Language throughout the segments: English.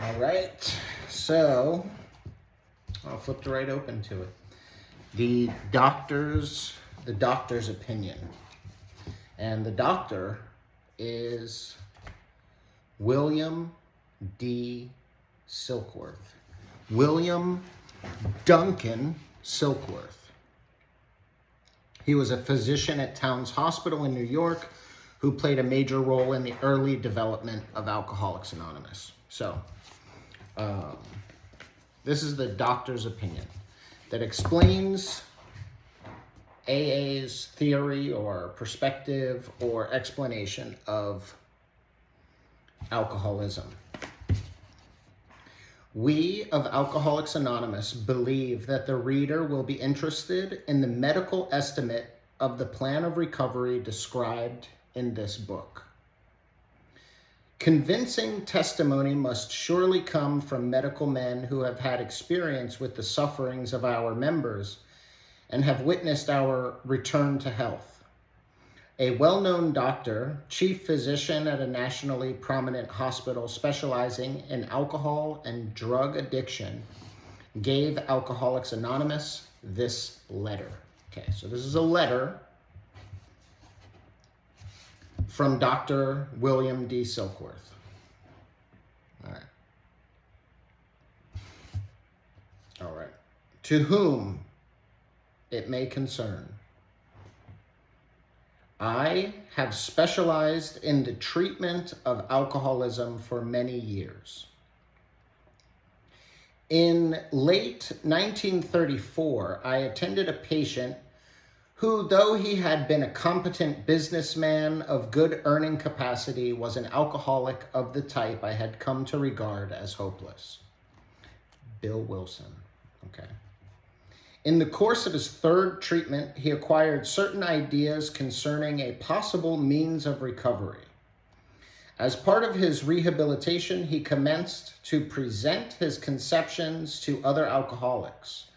All right, so I'll flip right open to it. The doctor's opinion. And the doctor is William D. Silkworth. William Duncan Silkworth. He was a physician at Towns Hospital in New York who played a major role in the early development of Alcoholics Anonymous. So, this is the doctor's opinion that explains AA's theory or perspective or explanation of alcoholism. We of Alcoholics Anonymous believe that the reader will be interested in the medical estimate of the plan of recovery described in this book. Convincing testimony must surely come from medical men who have had experience with the sufferings of our members and have witnessed our return to health. A well-known doctor, chief physician at a nationally prominent hospital specializing in alcohol and drug addiction, gave Alcoholics Anonymous this letter. Okay, so this is a letter from Dr. William D. Silkworth. All right. To whom it may concern, I have specialized in the treatment of alcoholism for many years. In late 1934, I attended a patient who, though he had been a competent businessman of good earning capacity, was an alcoholic of the type I had come to regard as hopeless. Bill Wilson. Okay. In the course of his third treatment, he acquired certain ideas concerning a possible means of recovery. As part of his rehabilitation, he commenced to present his conceptions to other alcoholics,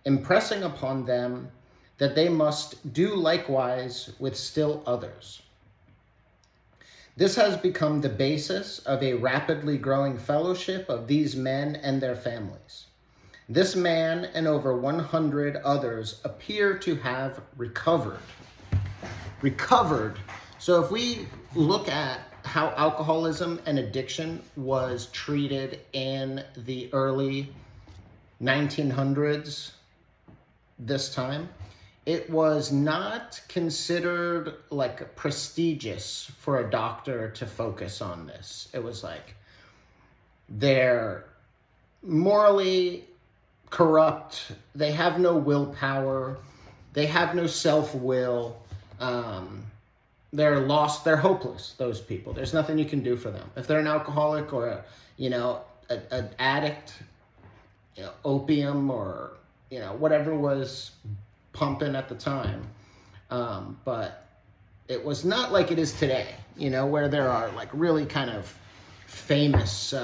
impressing upon them that they must do likewise with still others. This has become the basis of a rapidly growing fellowship of these men and their families. This man and over 100 others appear to have recovered. Recovered. So if we look at how alcoholism and addiction was treated in the early 1900s, this time, it was not considered like prestigious for a doctor to focus on this. It was like they're morally corrupt, they have no willpower, they have no self-will, they're lost, they're hopeless, those people. There's nothing you can do for them. If they're an alcoholic or an addict, opium or whatever was pumping at the time, but it was not like it is today, where there are like really kind of famous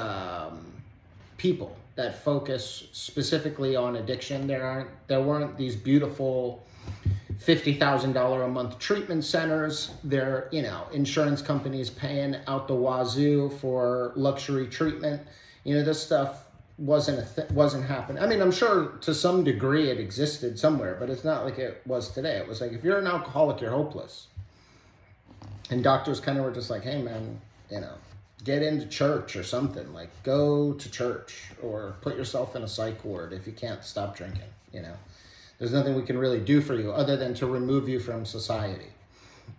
people that focus specifically on addiction. There weren't these beautiful $50,000 a month treatment centers. There, insurance companies paying out the wazoo for luxury treatment. This stuff wasn't happening. I mean, I'm sure to some degree it existed somewhere, but it's not like it was today. It was like, if you're an alcoholic, you're hopeless. And doctors kind of were just like, hey man, get into church or something. Like, go to church or put yourself in a psych ward if you can't stop drinking. There's nothing we can really do for you other than to remove you from society.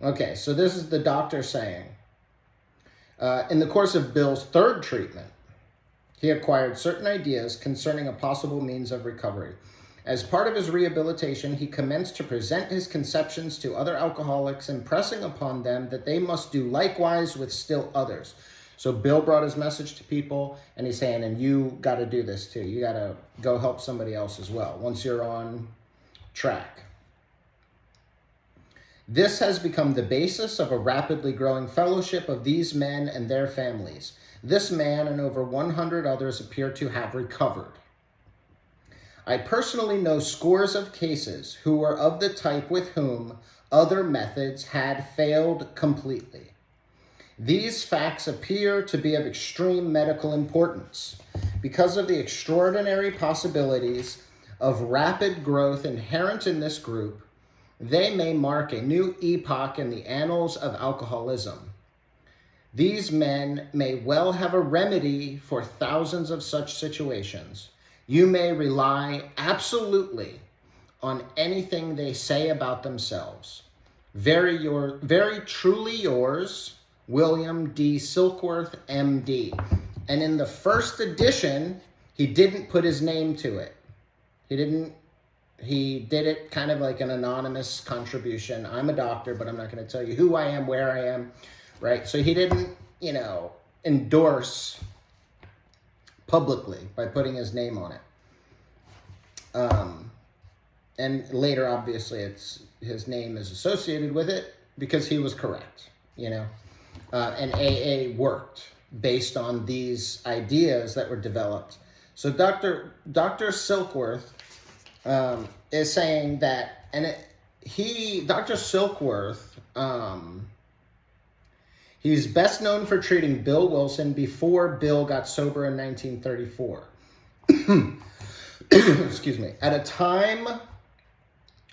Okay, so this is the doctor saying, in the course of Bill's third treatment, he acquired certain ideas concerning a possible means of recovery. As part of his rehabilitation, he commenced to present his conceptions to other alcoholics, impressing upon them that they must do likewise with still others. So Bill brought his message to people, and he's saying, and you got to do this too. You got to go help somebody else as well once you're on track. This has become the basis of a rapidly growing fellowship of these men and their families. This man and over 100 others appear to have recovered. I personally know scores of cases who were of the type with whom other methods had failed completely. These facts appear to be of extreme medical importance because of the extraordinary possibilities of rapid growth inherent in this group. They may mark a new epoch in the annals of alcoholism. These men may well have a remedy for thousands of such situations. You may rely absolutely on anything they say about themselves. Very truly yours, William D. Silkworth, M.D. And in the first edition, he didn't put his name to it. He did it kind of like an anonymous contribution. I'm a doctor, but I'm not going to tell you who I am, where I am, right? So he didn't, endorse publicly by putting his name on it. And later, obviously, his name is associated with it because he was correct, and AA worked based on these ideas that were developed. So Dr. Silkworth is saying that, and Dr. Silkworth, he's best known for treating Bill Wilson before Bill got sober in 1934. Excuse me. At a time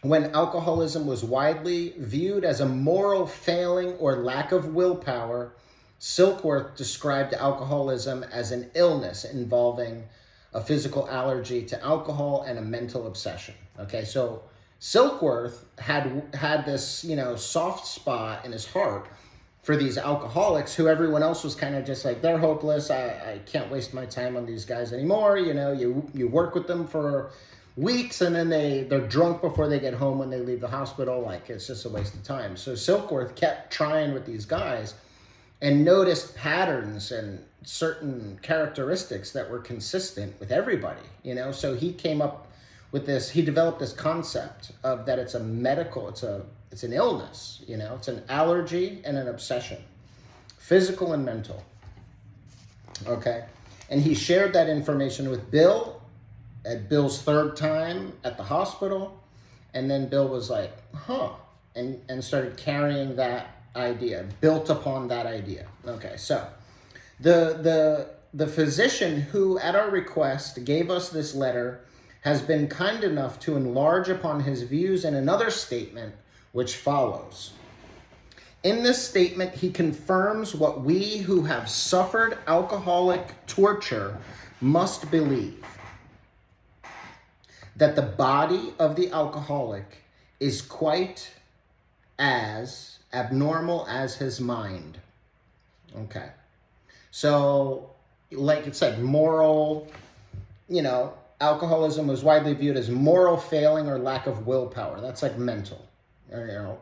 when alcoholism was widely viewed as a moral failing or lack of willpower, Silkworth described alcoholism as an illness involving a physical allergy to alcohol and a mental obsession. Okay, so Silkworth had this, soft spot in his heart for these alcoholics who everyone else was kind of just like, they're hopeless. I can't waste my time on these guys anymore. You work with them for weeks and then they're drunk before they get home when they leave the hospital. Like, it's just a waste of time. So Silkworth kept trying with these guys and noticed patterns and certain characteristics that were consistent with everybody, So he came up with this, he developed this concept of that it's an illness, it's an allergy and an obsession, physical and mental. Okay. And he shared that information with Bill at Bill's third time at the hospital. And then Bill was like, and started carrying that idea, built upon that idea. Okay. So the physician who, at our request, gave us this letter has been kind enough to enlarge upon his views in another statement which follows. In this statement, he confirms what we who have suffered alcoholic torture must believe, that the body of the alcoholic is quite as abnormal as his mind. Okay. So, like it said, moral, alcoholism was widely viewed as moral failing or lack of willpower. That's like mental,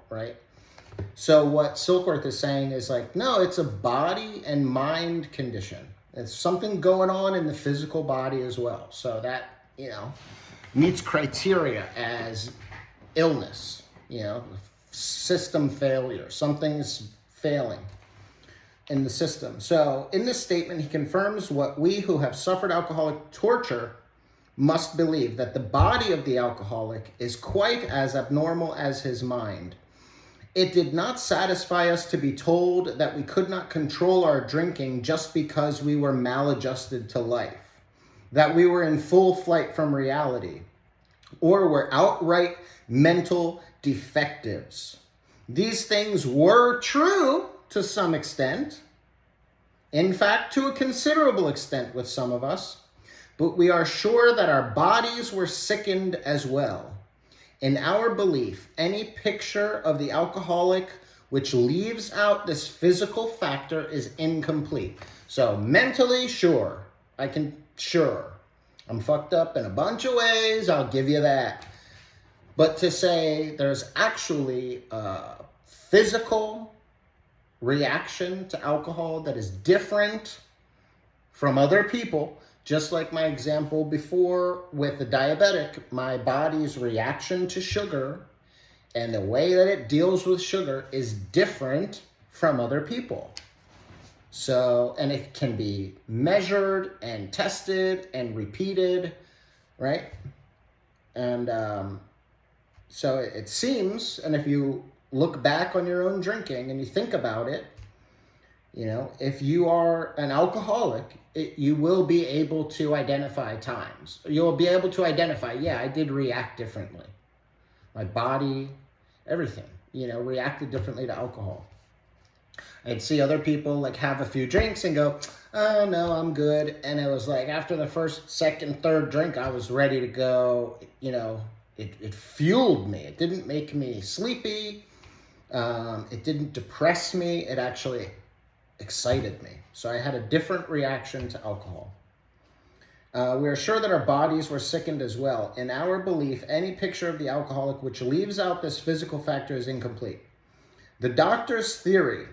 right? So what Silkworth is saying is like, no, it's a body and mind condition. It's something going on in the physical body as well. So that, meets criteria as illness, system failure. Something's failing in the system. So in this statement, he confirms what we who have suffered alcoholic torture must believe, that the body of the alcoholic is quite as abnormal as his mind. It did not satisfy us to be told that we could not control our drinking just because we were maladjusted to life, that we were in full flight from reality, or were outright mental defectives. These things were true to some extent, in fact, to a considerable extent with some of us, but we are sure that our bodies were sickened as well. In our belief, any picture of the alcoholic which leaves out this physical factor is incomplete. So mentally, sure, I'm fucked up in a bunch of ways, I'll give you that. But to say there's actually a physical reaction to alcohol that is different from other people, just like my example before with the diabetic, my body's reaction to sugar and the way that it deals with sugar is different from other people. So, and it can be measured and tested and repeated, right? And so it seems, and if you look back on your own drinking and you think about it, You know, if you are an alcoholic, you will be able to identify times. You'll be able to identify, yeah, I did react differently. My body, everything, you know, reacted differently to alcohol. I'd see other people like have a few drinks and go, oh no, I'm good. And it was like after the first, second, third drink, I was ready to go. You know, it fueled me. It didn't make me sleepy. It didn't depress me. It actually excited me. So I had a different reaction to alcohol. We are sure that our bodies were sickened as well. In our belief, any picture of the alcoholic which leaves out this physical factor is incomplete. The doctor's theory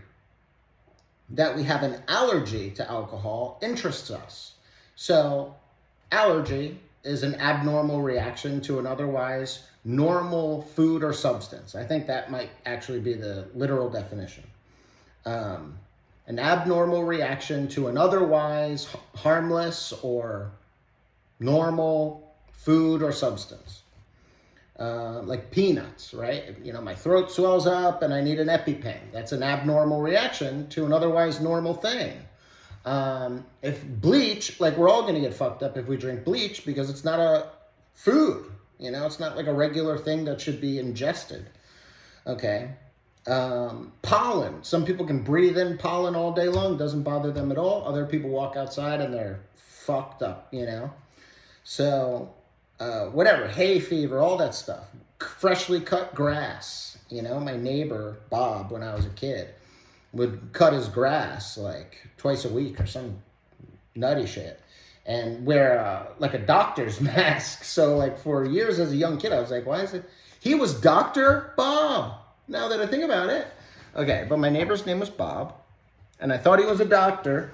that we have an allergy to alcohol interests us. So, allergy is an abnormal reaction to an otherwise normal food or substance. I think that might actually be the literal definition. An abnormal reaction to an otherwise harmless or normal food or substance. Like peanuts, right? You know, my throat swells up and I need an EpiPen. That's an abnormal reaction to an otherwise normal thing. If bleach, like we're all going to get fucked up if we drink bleach because it's not a food. You know, it's not like a regular thing that should be ingested. Okay. Pollen. Some people can breathe in pollen all day long. Doesn't bother them at all. Other people walk outside and they're fucked up, you know. So, whatever, hay fever, all that stuff. Freshly cut grass. You know, my neighbor, Bob, when I was a kid, would cut his grass like twice a week or some nutty shit. And wear like a doctor's mask. So like for years as a young kid, I was like, why is it? He was Dr. Bob, now that I think about it. Okay, but my neighbor's name was Bob. And I thought he was a doctor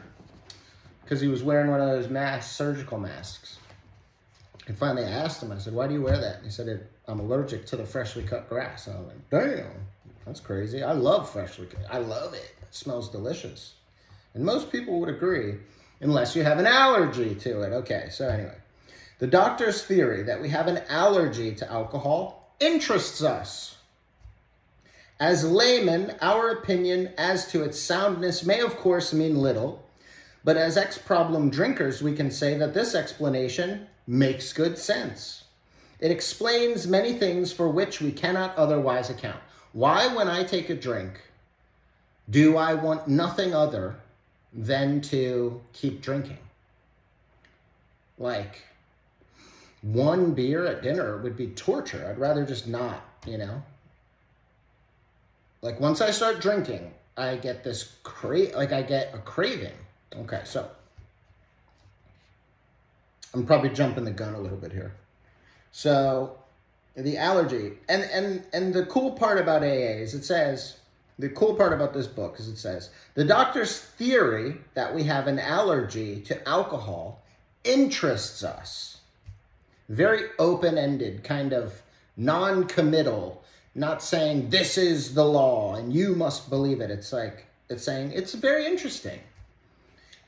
because he was wearing one of those masks, surgical masks. And finally I asked him, I said, why do you wear that? And he said, I'm allergic to the freshly cut grass. And I was like, damn, that's crazy. I love freshly cut. I love it. It smells delicious. And most people would agree, unless you have an allergy to it. Okay, so anyway. The doctor's theory that we have an allergy to alcohol interests us. As laymen, our opinion as to its soundness may of course mean little, but as ex-problem drinkers, we can say that this explanation makes good sense. It explains many things for which we cannot otherwise account. Why, when I take a drink, do I want nothing other than to keep drinking? Like, one beer at dinner would be torture. I'd rather just not, you know? Like, once I start drinking, I get this I get a craving. Okay, so I'm probably jumping the gun a little bit here. So the allergy and the cool part about AA is the cool part about this book is it says the doctor's theory that we have an allergy to alcohol interests us. Very open-ended, kind of non-committal, not saying this is the law and you must believe it. It's saying it's very interesting.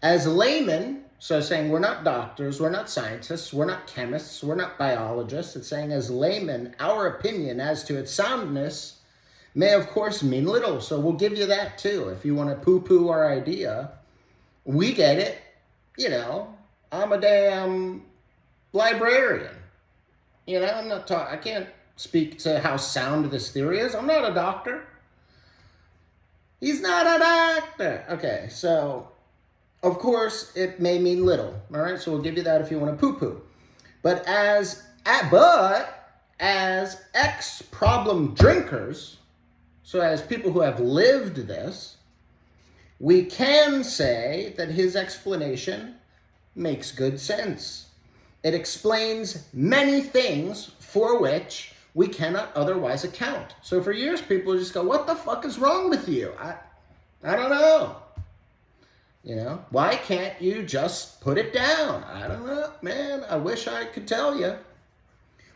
As laymen, so saying we're not doctors, we're not scientists, we're not chemists, we're not biologists. It's saying as laymen, our opinion as to its soundness may of course mean little. So we'll give you that too. If you want to poo-poo our idea, we get it. You know, I'm a damn librarian. You know, I can't speak to how sound this theory is. I'm not a doctor. He's not a doctor. Okay, so of course, it may mean little, all right? So we'll give you that if you want to poo-poo. But as ex-problem drinkers, so as people who have lived this, we can say that his explanation makes good sense. It explains many things for which we cannot otherwise account. So for years, people just go, what the fuck is wrong with you? I don't know. You know, why can't you just put it down? I don't know, man. I wish I could tell you.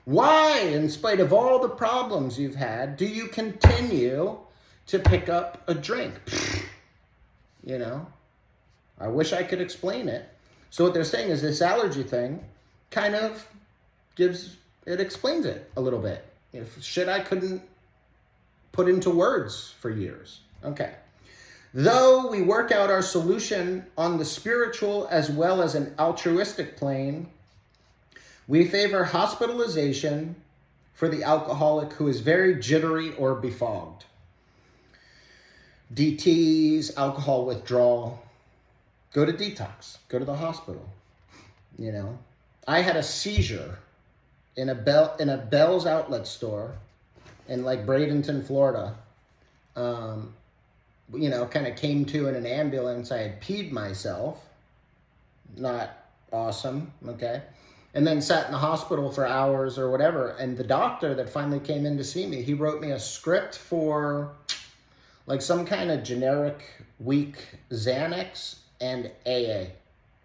Why, in spite of all the problems you've had, do you continue to pick up a drink? You know, I wish I could explain it. So what they're saying is this allergy thing kind of explains it a little bit. If shit I couldn't put into words for years. Okay. Though we work out our solution on the spiritual as well as an altruistic plane, we favor hospitalization for the alcoholic who is very jittery or befogged. DTs, alcohol withdrawal, go to detox, go to the hospital. You know, I had a seizure in a Bell's outlet store in like Bradenton, Florida. You know, kind of came to in an ambulance. I had peed myself. Not awesome, okay? And then sat in the hospital for hours or whatever. And the doctor that finally came in to see me, he wrote me a script for like some kind of generic weak Xanax and AA.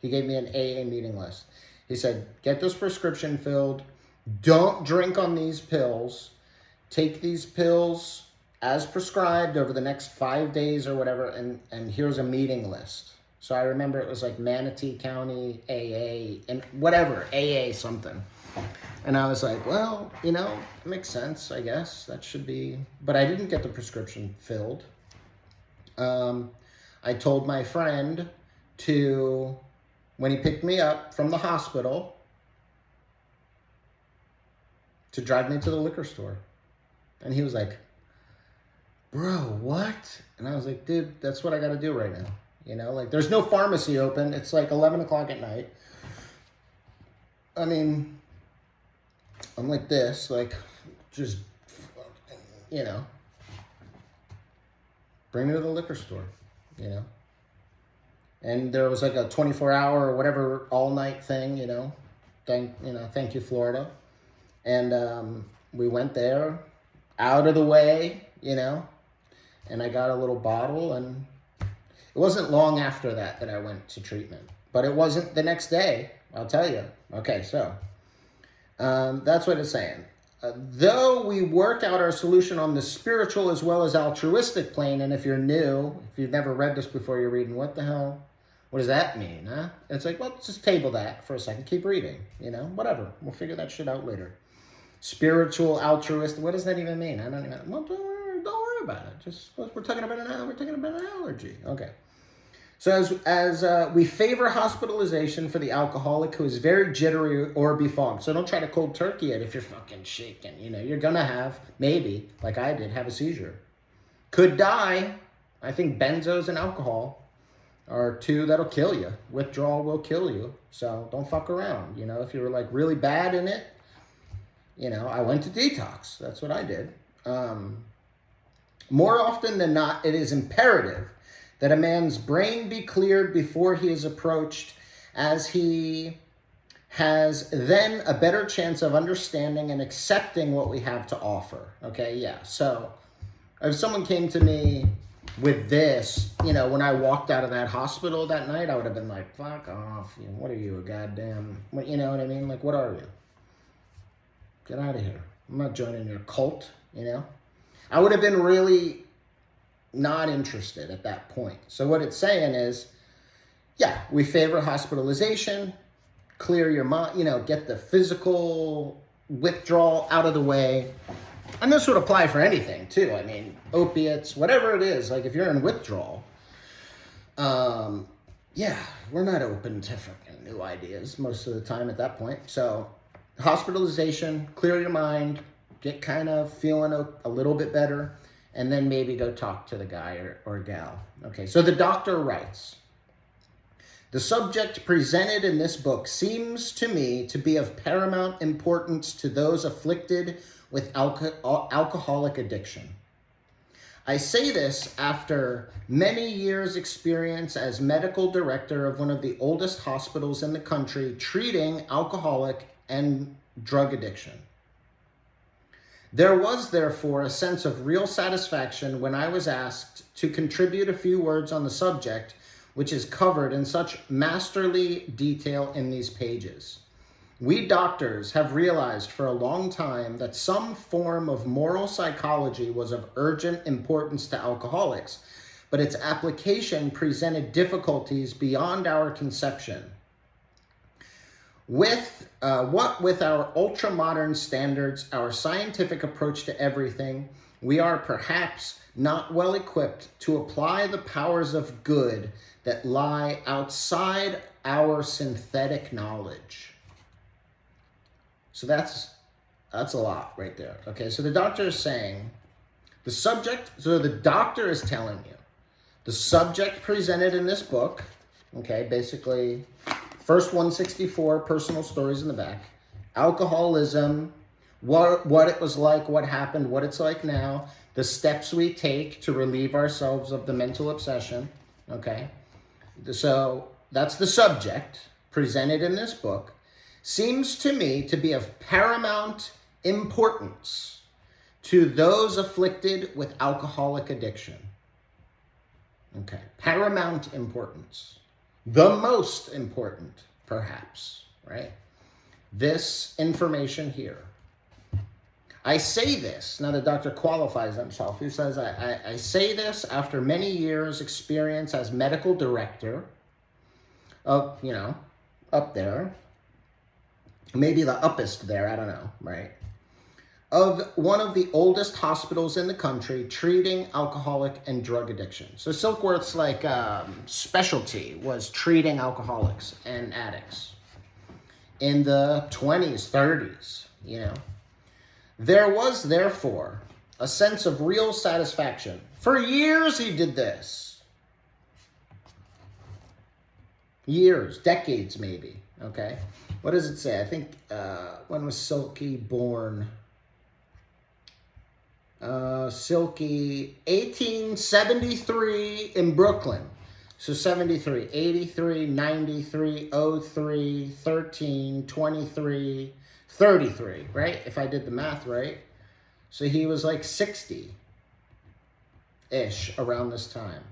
He gave me an AA meeting list. He said, get this prescription filled. Don't drink on these pills. Take these pills as prescribed over the next 5 days or whatever, and here's a meeting list. So I remember it was like Manatee County AA and whatever, AA something. And I was like, well, you know, it makes sense, I guess. That should be, but I didn't get the prescription filled. I told my friend to, when he picked me up from the hospital, to drive me to the liquor store. And he was like, bro, what? And I was like, dude, that's what I got to do right now. You know, like there's no pharmacy open. It's like 11 o'clock at night. I mean, I'm like this, like just, you know, bring me to the liquor store, you know. And there was like a 24-hour or whatever all-night thing, you know. Thank you, Florida. And we went there, out of the way, you know. And I got a little bottle, and it wasn't long after that I went to treatment. But it wasn't the next day, I'll tell you. Okay, so that's what it's saying. Though we work out our solution on the spiritual as well as altruistic plane, and if you're new, if you've never read this before, you're reading, what the hell? What does that mean, huh? It's like, well, just table that for a second. Keep reading, you know, whatever. We'll figure that shit out later. Spiritual, altruistic, what does that even mean? I don't even, well, don't worry about it. Just, we're talking about an allergy. Okay. So as we favor hospitalization for the alcoholic who is very jittery or befogged. So don't try to cold turkey it if you're fucking shaking. You know, you're going to have, maybe, like I did, have a seizure. Could die. I think benzos and alcohol are two that'll kill you. Withdrawal will kill you. So don't fuck around. You know, if you were like really bad in it, you know, I went to detox. That's what I did. More often than not, it is imperative that a man's brain be cleared before he is approached, as he has then a better chance of understanding and accepting what we have to offer. Okay, yeah. So if someone came to me with this, you know, when I walked out of that hospital that night, I would have been like, fuck off. You know, what are you, a goddamn, you know what I mean? Like, what are you? Get out of here. I'm not joining your cult, you know? I would have been really not interested at that point. So what it's saying is, yeah, we favor hospitalization, clear your mind, you know, get the physical withdrawal out of the way. And this would apply for anything too. I mean, opiates, whatever it is, like if you're in withdrawal, yeah, we're not open to freaking new ideas most of the time at that point. So hospitalization, clear your mind, get kind of feeling a little bit better, and then maybe go talk to the guy or gal. Okay, so the doctor writes, the subject presented in this book seems to me to be of paramount importance to those afflicted with alcoholic addiction. I say this after many years' experience as medical director of one of the oldest hospitals in the country treating alcoholic and drug addiction. There was, therefore, a sense of real satisfaction when I was asked to contribute a few words on the subject, which is covered in such masterly detail in these pages. We doctors have realized for a long time that some form of moral psychology was of urgent importance to alcoholics, but its application presented difficulties beyond our conception. With our ultra-modern standards, our scientific approach to everything, we are perhaps not well equipped to apply the powers of good that lie outside our synthetic knowledge. So that's a lot right there. Okay, so the doctor is saying, the doctor is telling you, the subject presented in this book, okay, basically, first 164 personal stories in the back, alcoholism, what it was like, what happened, what it's like now, the steps we take to relieve ourselves of the mental obsession, okay? So that's the subject presented in this book. Seems to me to be of paramount importance to those afflicted with alcoholic addiction. Okay, paramount importance. The most important, perhaps, right? This information here. I say this, now the doctor qualifies himself. He says, I say this after many years' experience as medical director of, up there, maybe the uppest there, I don't know, right? Of one of the oldest hospitals in the country treating alcoholic and drug addiction. So Silkworth's specialty was treating alcoholics and addicts in the 20s, 30s, There was, therefore, a sense of real satisfaction. For years he did this. Years, decades maybe, okay? What does it say? I think, when was Silky born? Silky, 1873 in Brooklyn. So 73, 83, 93, 03, 13, 23, 33, right? If I did the math right. So he was like 60-ish around this time.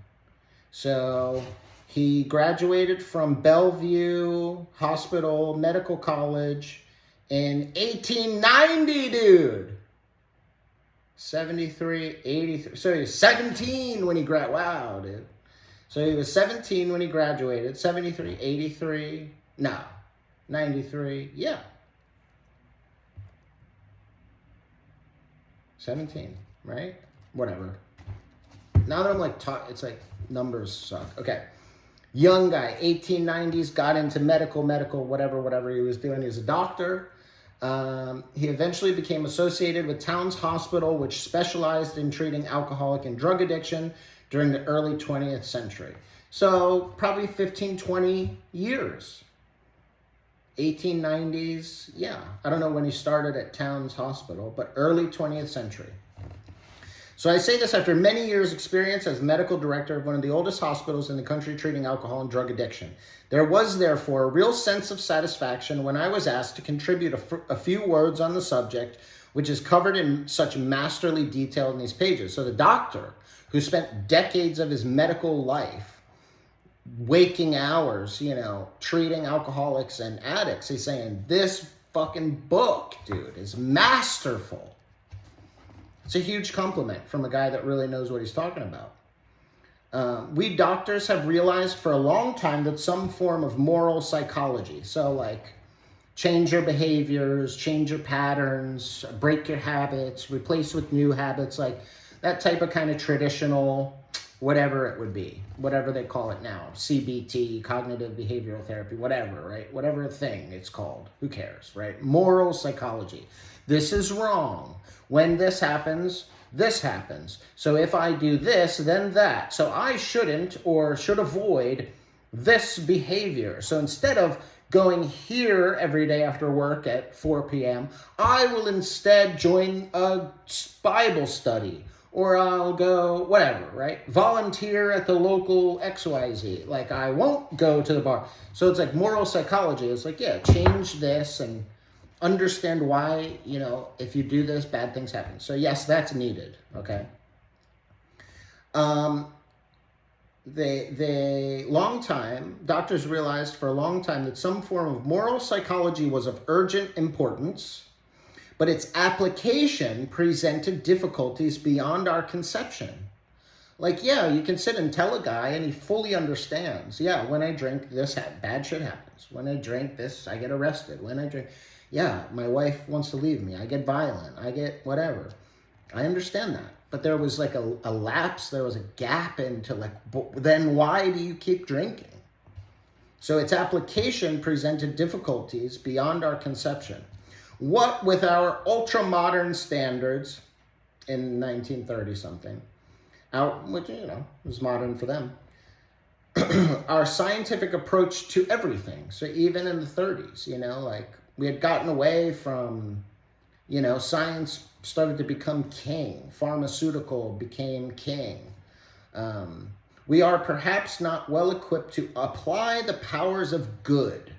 So he graduated from Bellevue Hospital Medical College in 1890, dude. 73, 83. So he was 17 when he graduated. Wow, dude. So he was 17 when he graduated. 73, 83. No. 93. Yeah. 17, right? Whatever. Now that I'm it's like numbers suck. Okay. Young guy, 1890s, got into medical, whatever he was doing. He was a doctor. He eventually became associated with Towns Hospital, which specialized in treating alcoholic and drug addiction during the early 20th century. So probably 15, 20 years. 1890s, yeah. I don't know when he started at Towns Hospital, but early 20th century. So I say this after many years' experience as medical director of one of the oldest hospitals in the country treating alcohol and drug addiction. There was, therefore, a real sense of satisfaction when I was asked to contribute a few words on the subject, which is covered in such masterly detail in these pages. So the doctor, who spent decades of his medical life, waking hours, treating alcoholics and addicts, he's saying, this fucking book, dude, is masterful. It's a huge compliment from a guy that really knows what he's talking about. We doctors have realized for a long time that some form of moral psychology, so change your behaviors, change your patterns, break your habits, replace with new habits, that type of kind of traditional, whatever it would be, whatever they call it now, CBT, cognitive behavioral therapy, whatever, right? Whatever thing it's called, who cares, right? Moral psychology. This is wrong. When this happens, this happens. So if I do this, then that. So I shouldn't or should avoid this behavior. So instead of going here every day after work at 4 p.m., I will instead join a Bible study, or I'll go whatever, right? Volunteer at the local XYZ. I won't go to the bar. So it's moral psychology. It's change this and understand why, if you do this, bad things happen. So yes, that's needed, okay? Doctors realized for a long time that some form of moral psychology was of urgent importance, but its application presented difficulties beyond our conception. You can sit and tell a guy and he fully understands. Yeah, when I drink this, bad shit happens. When I drink this, I get arrested. When I drink... Yeah, my wife wants to leave me. I get violent. I get whatever. I understand that. but there was like a lapse, there was a gap into like, then why do you keep drinking? So its application presented difficulties beyond our conception. What with our ultra-modern standards in 1930 something, which, was modern for them, our scientific approach to everything. So even in the 30s, like we had gotten away from, science started to become king. Pharmaceutical became king. We are perhaps not well equipped to apply the powers of good.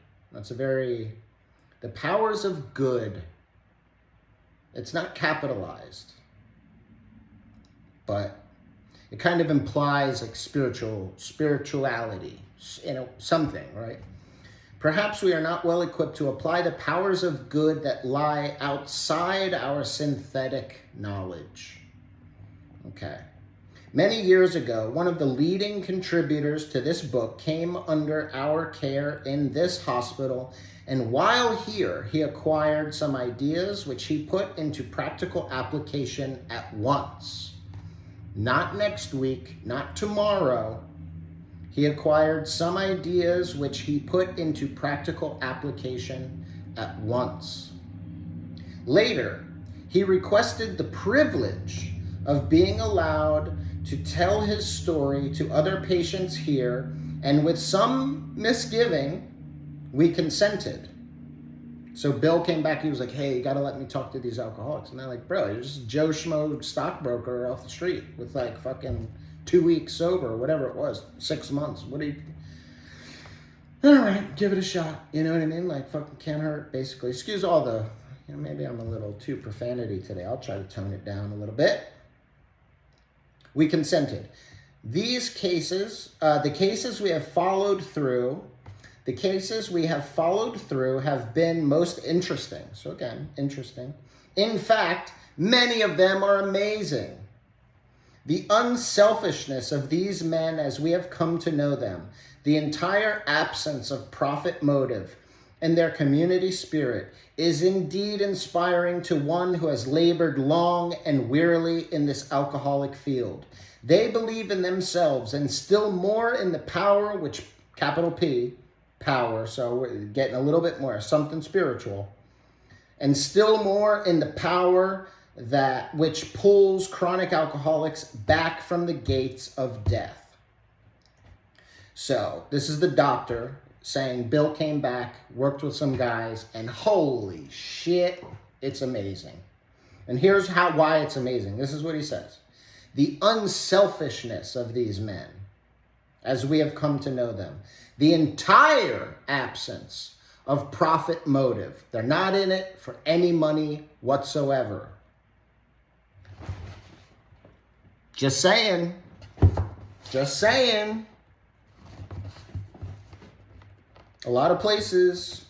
The powers of good. It's not capitalized, but it kind of implies like spirituality, something, right? Perhaps we are not well equipped to apply the powers of good that lie outside our synthetic knowledge. Okay. Many years ago, one of the leading contributors to this book came under our care in this hospital, and while here, he acquired some ideas which he put into practical application at once. Not next week, not tomorrow. He acquired some ideas which he put into practical application at once. Later, he requested the privilege of being allowed to tell his story to other patients here, and with some misgiving, we consented. So Bill came back, he was like, hey, you gotta let me talk to these alcoholics. And they're like, bro, you're just a Joe Schmo stockbroker off the street with like fucking 2 weeks sober, whatever it was, 6 months. What do you... All right, give it a shot. You know what I mean? Like, fucking can't hurt, basically. Excuse all the... maybe I'm a little too profanity today. I'll try to tone it down a little bit. We consented. These cases, the cases we have followed through have been most interesting. So again, interesting. In fact, many of them are amazing. The unselfishness of these men as we have come to know them, the entire absence of profit motive, and their community spirit is indeed inspiring to one who has labored long and wearily in this alcoholic field. They believe in themselves and still more in the power which, capital P, power, so we're getting a little bit more, something spiritual, and still more in the power that which pulls chronic alcoholics back from the gates of death. So this is the doctor saying Bill came back, worked with some guys, and holy shit, it's amazing. And here's why it's amazing. This is what he says. The unselfishness of these men, as we have come to know them. The entire absence of profit motive. They're not in it for any money whatsoever. Just saying. Just saying. A lot of places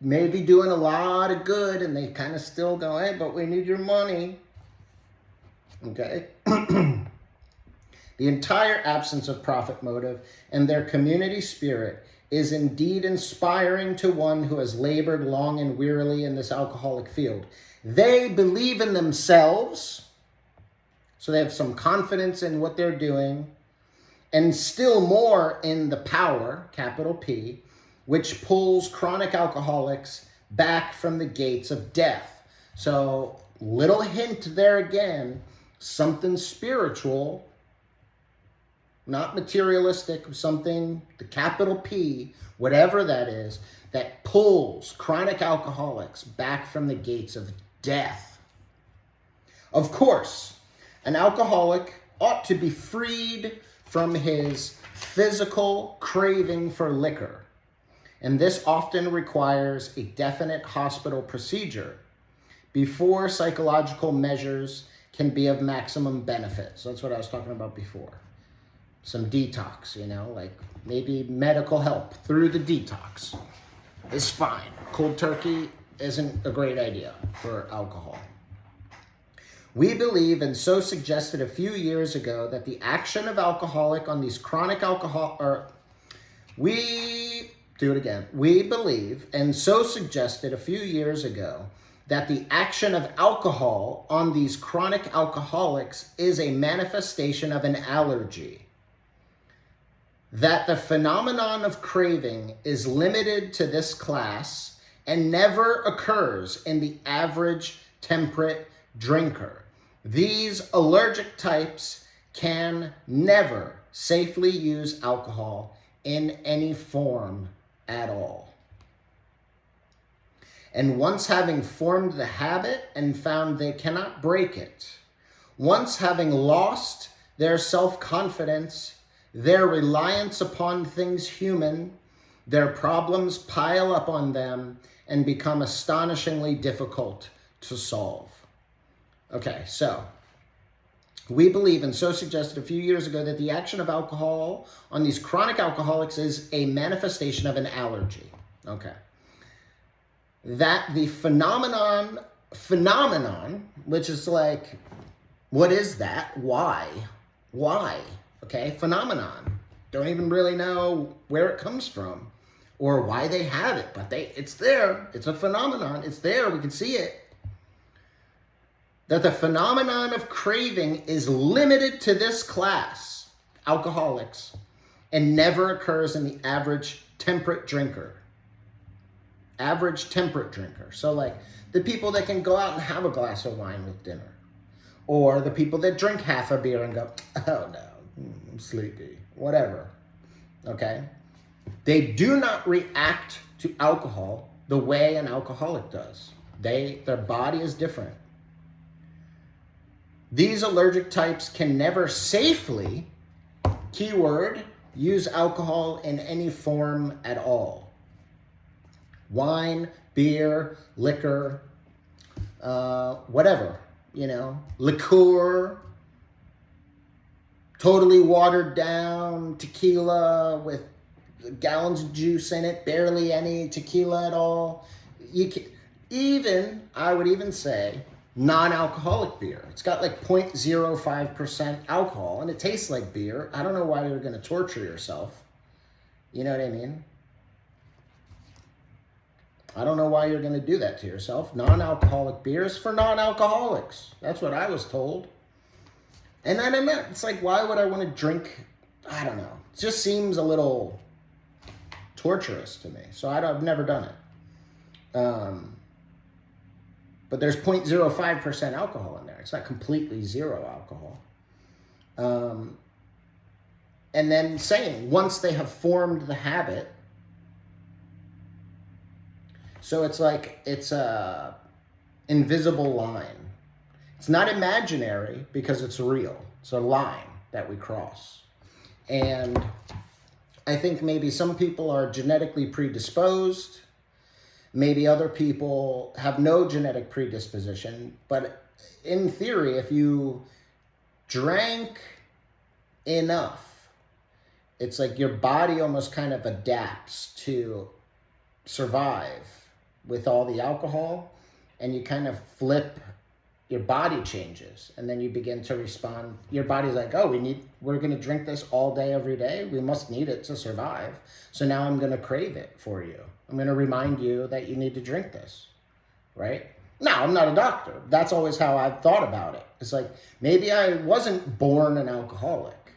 may be doing a lot of good and they kind of still go, hey, but we need your money. Okay? The entire absence of profit motive and their community spirit is indeed inspiring to one who has labored long and wearily in this alcoholic field. They believe in themselves, so they have some confidence in what they're doing, and still more in the power, capital P, which pulls chronic alcoholics back from the gates of death. So, little hint there again, something spiritual, not materialistic, something, the capital P, whatever that is, that pulls chronic alcoholics back from the gates of death. Of course, an alcoholic ought to be freed from his physical craving for liquor, and this often requires a definite hospital procedure before psychological measures can be of maximum benefit. So that's what I was talking about before. Some detox, like maybe medical help through the detox is fine. Cold turkey isn't a great idea for alcohol. We believe, and so suggested a few years ago, that the action of alcoholic on these chronic We believe, and so suggested a few years ago, that the action of alcohol on these chronic alcoholics is a manifestation of an allergy, that the phenomenon of craving is limited to this class and never occurs in the average temperate drinker. These allergic types can never safely use alcohol in any form at all. And once having formed the habit and found they cannot break it, once having lost their self-confidence, their reliance upon things human, their problems pile up on them and become astonishingly difficult to solve. Okay, so we believe, and so suggested a few years ago, that the action of alcohol on these chronic alcoholics is a manifestation of an allergy. Okay. That the phenomenon, which is like, what is that? Why? Okay, phenomenon. Don't even really know where it comes from or why they have it, but it's there. It's a phenomenon. It's there. We can see it. That the phenomenon of craving is limited to this class, alcoholics, and never occurs in the average temperate drinker. Average temperate drinker. So like the people that can go out and have a glass of wine with dinner, or the people that drink half a beer and go, oh no, I'm sleepy, whatever. Okay? They do not react to alcohol the way an alcoholic does. Their body is different. These allergic types can never safely, keyword, use alcohol in any form at all. Wine, beer, liquor, whatever, liqueur, totally watered down tequila with gallons of juice in it, barely any tequila at all. I would even say, non-alcoholic beer. It's got like 0.05% alcohol and it tastes like beer. I don't know why you're going to torture yourself. You know what I mean? I don't know why you're going to do that to yourself. Non-alcoholic beer is for non-alcoholics. That's what I was told. And then it's like, why would I want to drink? I don't know. It just seems a little torturous to me. So I've never done it. But there's 0.05% alcohol in there. It's not completely zero alcohol. And then saying, once they have formed the habit, so it's like, it's a invisible line. It's not imaginary because it's real. It's a line that we cross. And I think maybe some people are genetically predisposed. Maybe other people have no genetic predisposition. But in theory, if you drank enough, it's like your body almost kind of adapts to survive with all the alcohol, and you kind of flip, your body changes, and then you begin to respond. Your body's like, oh, we're going to drink this all day, every day. We must need it to survive. So now I'm going to crave it for you. I'm going to remind you that you need to drink this, right? Now, I'm not a doctor. That's always how I've thought about it. It's like, maybe I wasn't born an alcoholic,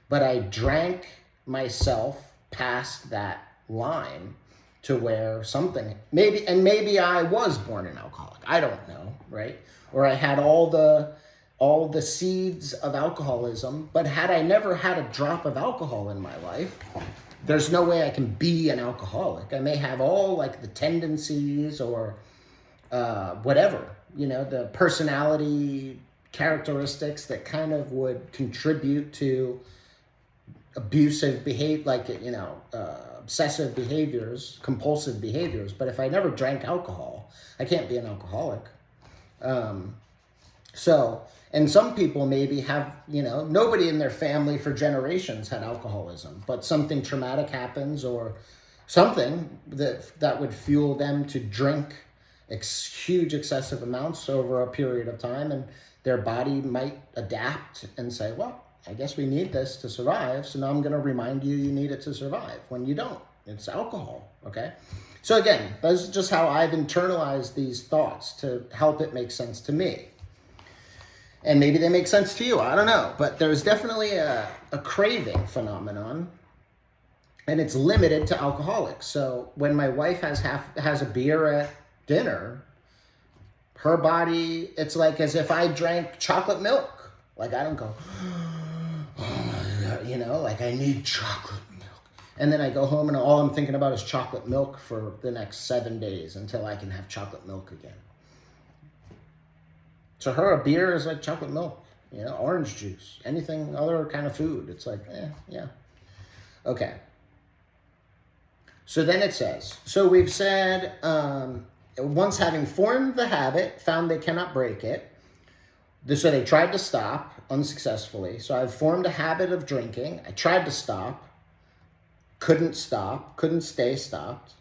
but I drank myself past that line to where something, maybe I was born an alcoholic. I don't know, right? Or I had all the seeds of alcoholism, but had I never had a drop of alcohol in my life, there's no way I can be an alcoholic. I may have all like the tendencies or whatever, the personality characteristics that kind of would contribute to abusive behavior, like, obsessive behaviors, compulsive behaviors. But if I never drank alcohol, I can't be an alcoholic. And some people maybe have, nobody in their family for generations had alcoholism, but something traumatic happens or something that would fuel them to drink huge excessive amounts over a period of time, and their body might adapt and say, well, I guess we need this to survive, so now I'm going to remind you need it to survive, when you don't. It's alcohol, okay? So again, that's just how I've internalized these thoughts to help it make sense to me. And maybe they make sense to you, I don't know. But there's definitely a craving phenomenon, and it's limited to alcoholics. So when my wife has a beer at dinner, her body, it's like as if I drank chocolate milk. Like I don't go, oh my God, you know, like I need chocolate milk. And then I go home and all I'm thinking about is chocolate milk for the next 7 days until I can have chocolate milk again. To her, a beer is like chocolate milk, you know, orange juice, anything other kind of food. It's like, yeah. Okay. So then it says, so we've said, once having formed the habit, found they cannot break it. So they tried to stop unsuccessfully. So I've formed a habit of drinking. I tried to stop, couldn't stay stopped,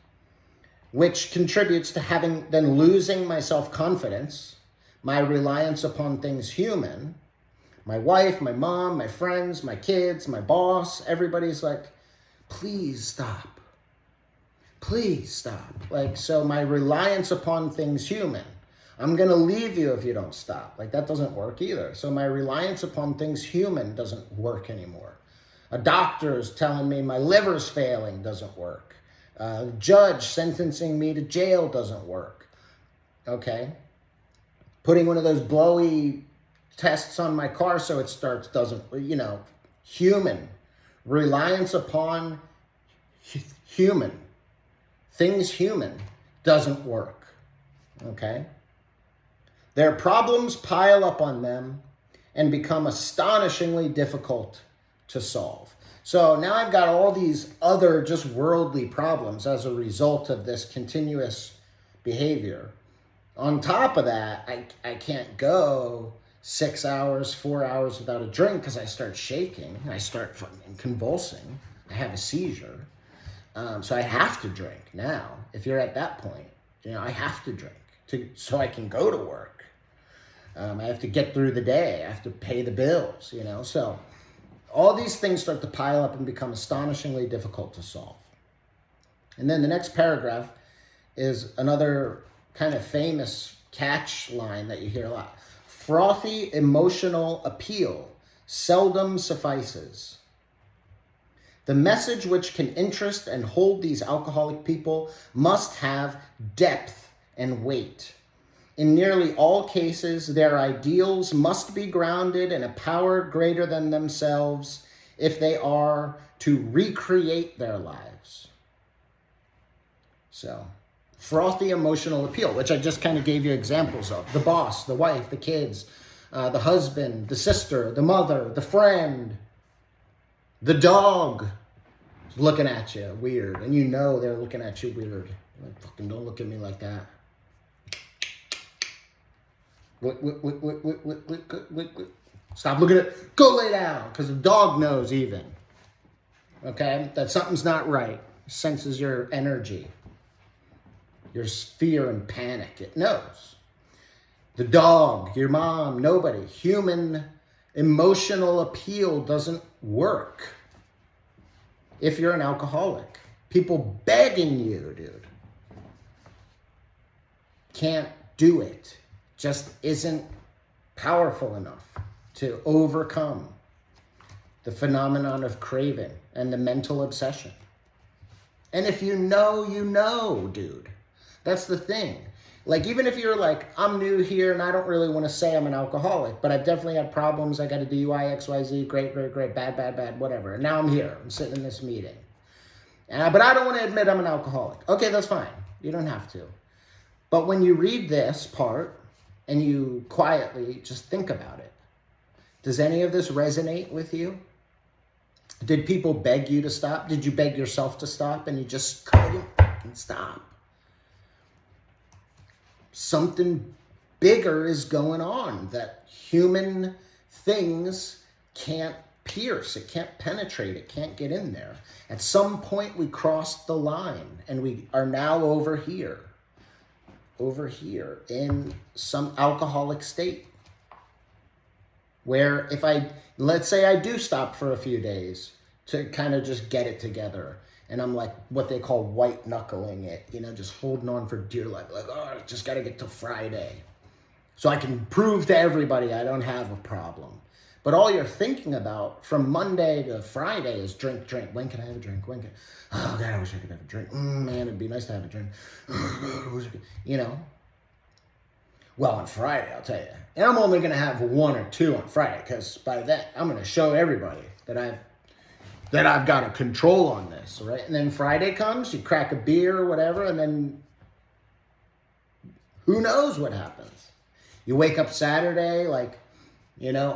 which contributes to then losing my self-confidence, my reliance upon things human. My wife, my mom, my friends, my kids, my boss, everybody's like, please stop. Please stop. Like, so my reliance upon things human. I'm going to leave you if you don't stop. Like, that doesn't work either. So my reliance upon things human doesn't work anymore. A doctor's telling me my liver's failing doesn't work. A judge sentencing me to jail doesn't work. Okay? Putting one of those blowy tests on my car so it starts doesn't, you know, human. Reliance upon human. Things human doesn't work. Okay? Their problems pile up on them and become astonishingly difficult to solve. So now I've got all these other just worldly problems as a result of this continuous behavior. On top of that, I can't go 6 hours, 4 hours without a drink because I start shaking. I start fucking convulsing. I have a seizure. So I have to drink now. If you're at that point, you know, I have to drink so I can go to work. I have to get through the day. I have to pay the bills, you know. So all these things start to pile up and become astonishingly difficult to solve. And then the next paragraph is another kind of famous catch line that you hear a lot. Frothy emotional appeal seldom suffices. The message which can interest and hold these alcoholic people must have depth and weight. In nearly all cases, their ideals must be grounded in a power greater than themselves if they are to recreate their lives. So, frothy emotional appeal, which I just kind of gave you examples of. The boss, the wife, the kids, the husband, the sister, the mother, the friend, the dog looking at you weird. And you know they're looking at you weird. Like, fucking don't look at me like that. Stop looking at, go lay down, because the dog knows even. Okay? That something's not right. Senses your energy. Your fear and panic. It knows. The dog, your mom, nobody. Human emotional appeal doesn't work if you're an alcoholic. People begging you, dude. Can't do it. Just isn't powerful enough to overcome the phenomenon of craving and the mental obsession. And if you know, dude. That's the thing. Like, even if you're like, I'm new here and I don't really want to say I'm an alcoholic, but I've definitely had problems. I got a DUI, XYZ, great, bad, whatever. And now I'm here. I'm sitting in this meeting. But I don't want to admit I'm an alcoholic. Okay, that's fine. You don't have to. But when you read this part and you quietly just think about it, does any of this resonate with you? Did people beg you to stop? Did you beg yourself to stop and you just couldn't fucking stop? Something bigger is going on that human things can't pierce. It can't penetrate. It can't get in there. At some point we crossed the line and we are now over here in some alcoholic state where if let's say I do stop for a few days to kind of just get it together And I'm like what they call white knuckling it, just holding on for dear life. Like, oh, I just got to get to Friday. So I can prove to everybody I don't have a problem. But all you're thinking about from Monday to Friday is drink. When can I have a drink? Oh, God, I wish I could have a drink. Man, it'd be nice to have a drink. Well, on Friday, I'll tell you. And I'm only going to have 1 or 2 on Friday, because by then I'm going to show everybody that I've got a control on this, right? And then Friday comes, you crack a beer or whatever, and then who knows what happens. You wake up Saturday, like,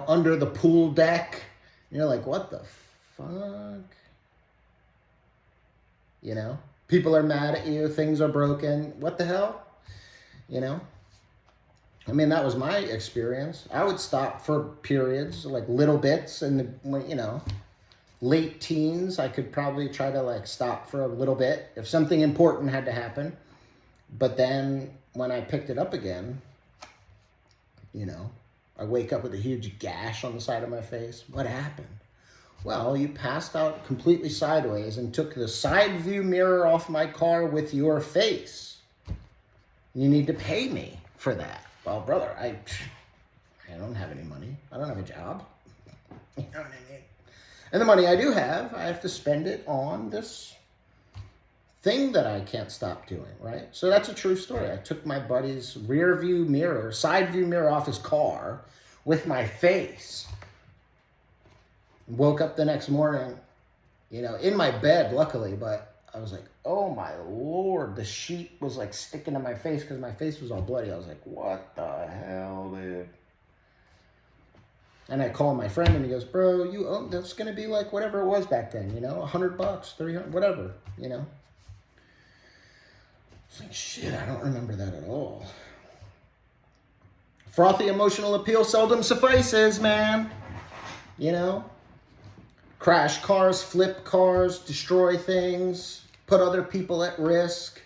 under the pool deck. And you're like, what the fuck? People are mad at you. Things are broken. What the hell? I mean, that was my experience. I would stop for periods, like little bits. And, late teens, I could probably try to, like, stop for a little bit if something important had to happen. But then when I picked it up again, I wake up with a huge gash on the side of my face. What happened? Well, you passed out completely sideways and took the side view mirror off my car with your face. You need to pay me for that. Well, brother, I don't have any money. I don't have a job. You know what I mean? And the money I do have, I have to spend it on this thing that I can't stop doing, right? So that's a true story. I took my buddy's side view mirror off his car with my face. Woke up the next morning, in my bed, luckily, but I was like, oh my Lord, the sheet was like sticking to my face because my face was all bloody. I was like, what the hell, dude? And I called my friend and he goes, bro, that's going to be like whatever it was back then, $100, $300, whatever, It's like, shit, I don't remember that at all. Frothy emotional appeal seldom suffices, man. Crash cars, flip cars, destroy things, put other people at risk,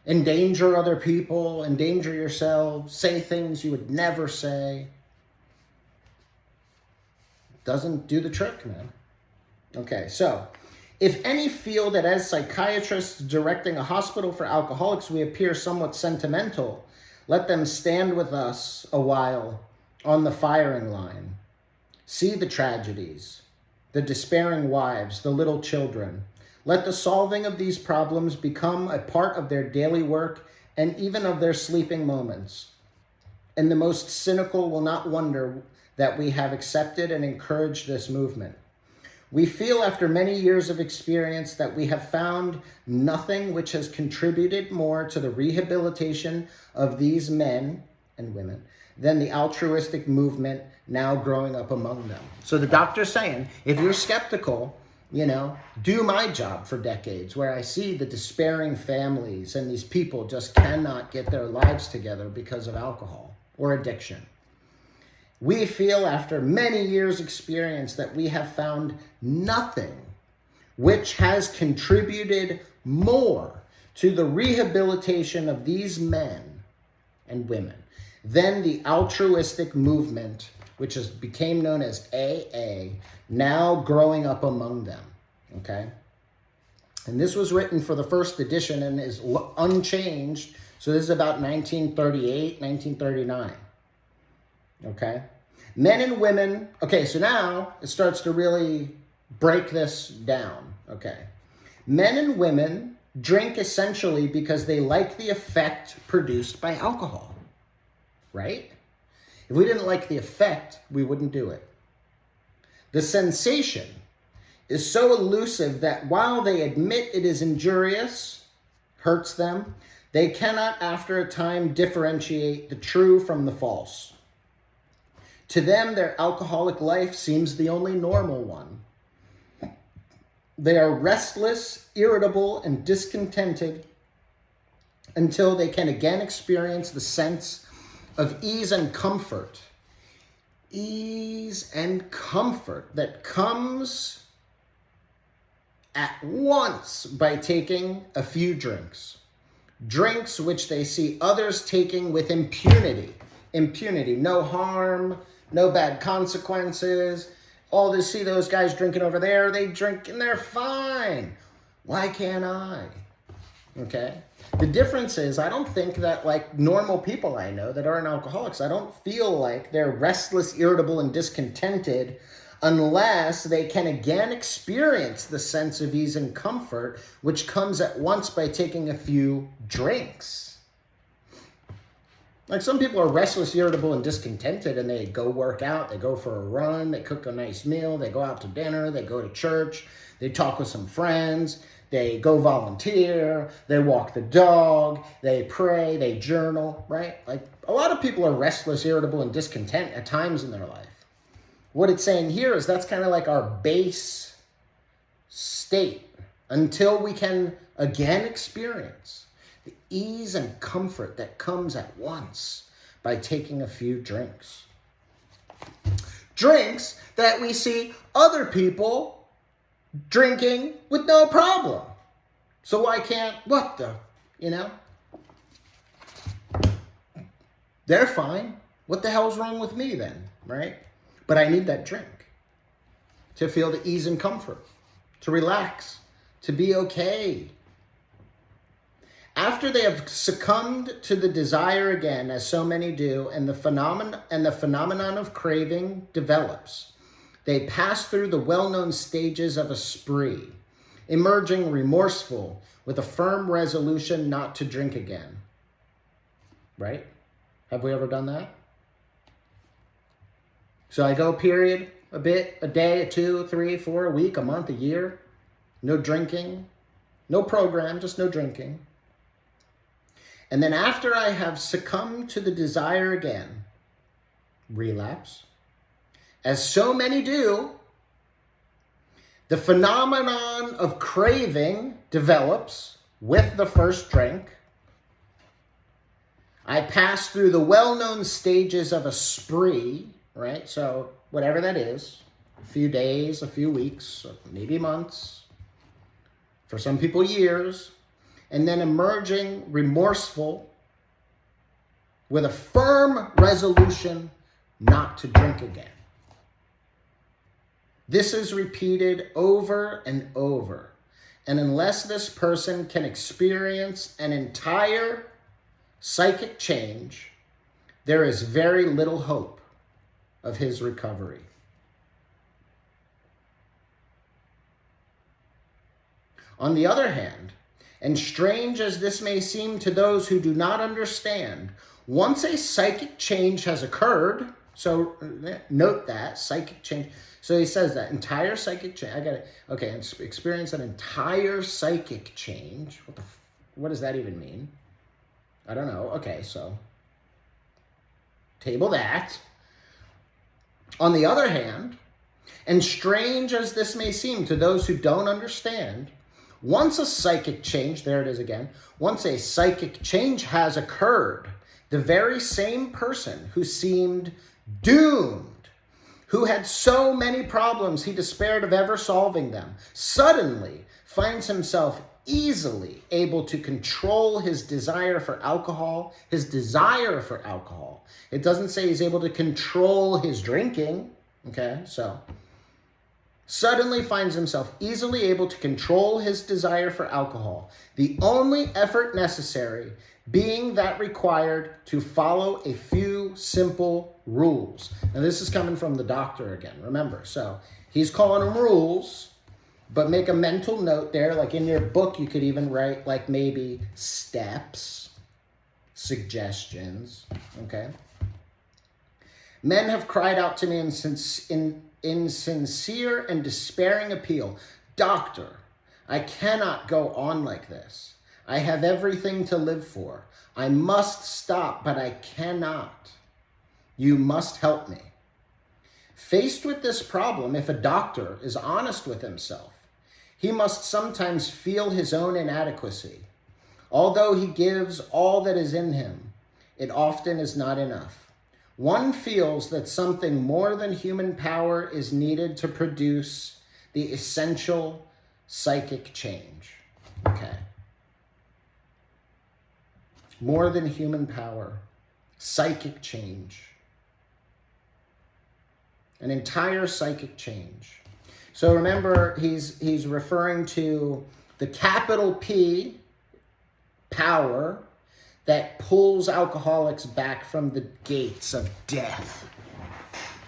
endanger other people, endanger yourself, say things you would never say. Doesn't do the trick, man. Okay, so if any feel that as psychiatrists directing a hospital for alcoholics we appear somewhat sentimental, let them stand with us a while on the firing line. See the tragedies, the despairing wives, the little children. Let the solving of these problems become a part of their daily work and even of their sleeping moments. And the most cynical will not wonder that we have accepted and encouraged this movement. We feel after many years of experience that we have found nothing which has contributed more to the rehabilitation of these men and women than the altruistic movement now growing up among them. So the doctor's saying, if you're skeptical, do my job for decades, where I see the despairing families and these people just cannot get their lives together because of alcohol or addiction. We feel after many years' experience that we have found nothing which has contributed more to the rehabilitation of these men and women than the altruistic movement, which became known as AA, now growing up among them, okay? And this was written for the first edition and is unchanged. So this is about 1938, 1939. Okay? Men and women. Okay, so now it starts to really break this down. Okay? Men and women drink essentially because they like the effect produced by alcohol. Right? If we didn't like the effect, we wouldn't do it. The sensation is so elusive that while they admit it is injurious, hurts them, they cannot after a time differentiate the true from the false. To them, their alcoholic life seems the only normal one. They are restless, irritable, and discontented until they can again experience the sense of ease and comfort. Ease and comfort that comes at once by taking a few drinks. Drinks which they see others taking with impunity. Impunity, no harm, no bad consequences. They see those guys drinking over there, they drink and they're fine. Why can't I? Okay? The difference is, I don't think that like normal people I know that aren't alcoholics, I don't feel like they're restless, irritable, and discontented unless they can again experience the sense of ease and comfort, which comes at once by taking a few drinks. Like some people are restless, irritable, and discontented, and they go work out, they go for a run, they cook a nice meal, they go out to dinner, they go to church, they talk with some friends, they go volunteer, they walk the dog, they pray, they journal, right? Like a lot of people are restless, irritable, and discontent at times in their life. What it's saying here is that's kind of like our base state until we can again experience the ease and comfort that comes at once by taking a few drinks. Drinks that we see other people drinking with no problem. So why can't, They're fine. What the hell's wrong with me then, right? But I need that drink to feel the ease and comfort, to relax, to be okay. After they have succumbed to the desire again, as so many do, and the phenomenon of craving develops, they pass through the well-known stages of a spree, emerging remorseful with a firm resolution not to drink again. Right? Have we ever done that? So I go period, a bit, a day, 2, 3, 4, a week, a month, a year. No drinking, no program, just no drinking. And then after I have succumbed to the desire again, relapse. As so many do, the phenomenon of craving develops with the first drink. I pass through the well-known stages of a spree, right? So whatever that is, a few days, a few weeks, maybe months, for some people years, and then emerging remorseful with a firm resolution not to drink again. This is repeated over and over. And unless this person can experience an entire psychic change, there is very little hope of his recovery. On the other hand, and strange as this may seem to those who do not understand, once a psychic change has occurred, so note that, psychic change. So he says that entire psychic change, experience an entire psychic change. What does that even mean? I don't know. Okay, so table that. On the other hand, and strange as this may seem to those who don't understand, once a psychic change, there it is again, once a psychic change has occurred, the very same person who seemed doomed, who had so many problems he despaired of ever solving them, suddenly finds himself easily able to control his desire for alcohol. It doesn't say he's able to control his drinking. Okay, so suddenly finds himself easily able to control his desire for alcohol. The only effort necessary being that required to follow a few simple rules. Now this is coming from the doctor again, remember. So he's calling them rules, but make a mental note there. Like in your book, you could even write like maybe steps, suggestions, okay? Men have cried out to me in sincere and despairing appeal, "Doctor, I cannot go on like this. I have everything to live for. I must stop, but I cannot. You must help me." Faced with this problem, if a doctor is honest with himself, he must sometimes feel his own inadequacy. Although he gives all that is in him, it often is not enough. One feels that something more than human power is needed to produce the essential psychic change. Okay. More than human power, psychic change. An entire psychic change. So remember, he's referring to the capital P power that pulls alcoholics back from the gates of death.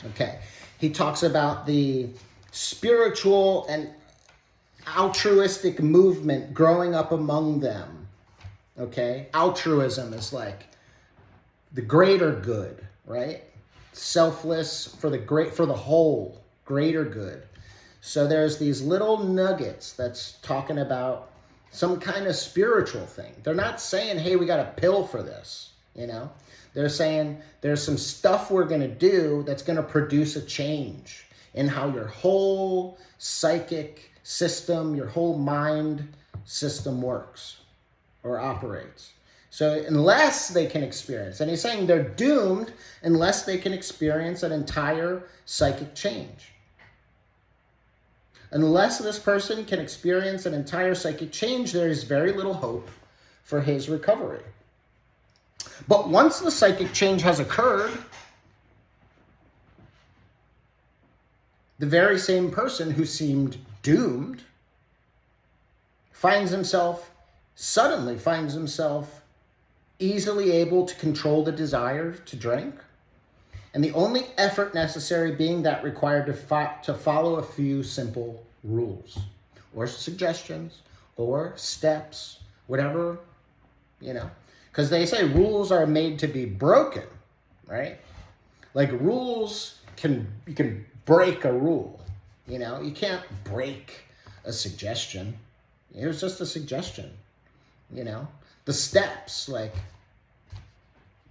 Okay. He talks about the spiritual and altruistic movement growing up among them. Okay. Altruism is like the greater good, right? Selfless for the whole, greater good. So there's these little nuggets that's talking about some kind of spiritual thing. They're not saying, hey, we got a pill for this, you know? They're saying there's some stuff we're going to do that's going to produce a change in how your whole psychic system, your whole mind system works or operates. So unless they can experience, and he's saying they're doomed unless they can experience an entire psychic change. Unless this person can experience an entire psychic change, there is very little hope for his recovery. But once the psychic change has occurred, the very same person who seemed doomed suddenly finds himself easily able to control the desire to drink. And the only effort necessary being that required to follow a few simple rules or suggestions or steps, whatever, you know. Because they say rules are made to be broken, right? Like rules, you can break a rule, you know. You can't break a suggestion. It was just a suggestion, you know. The steps, like,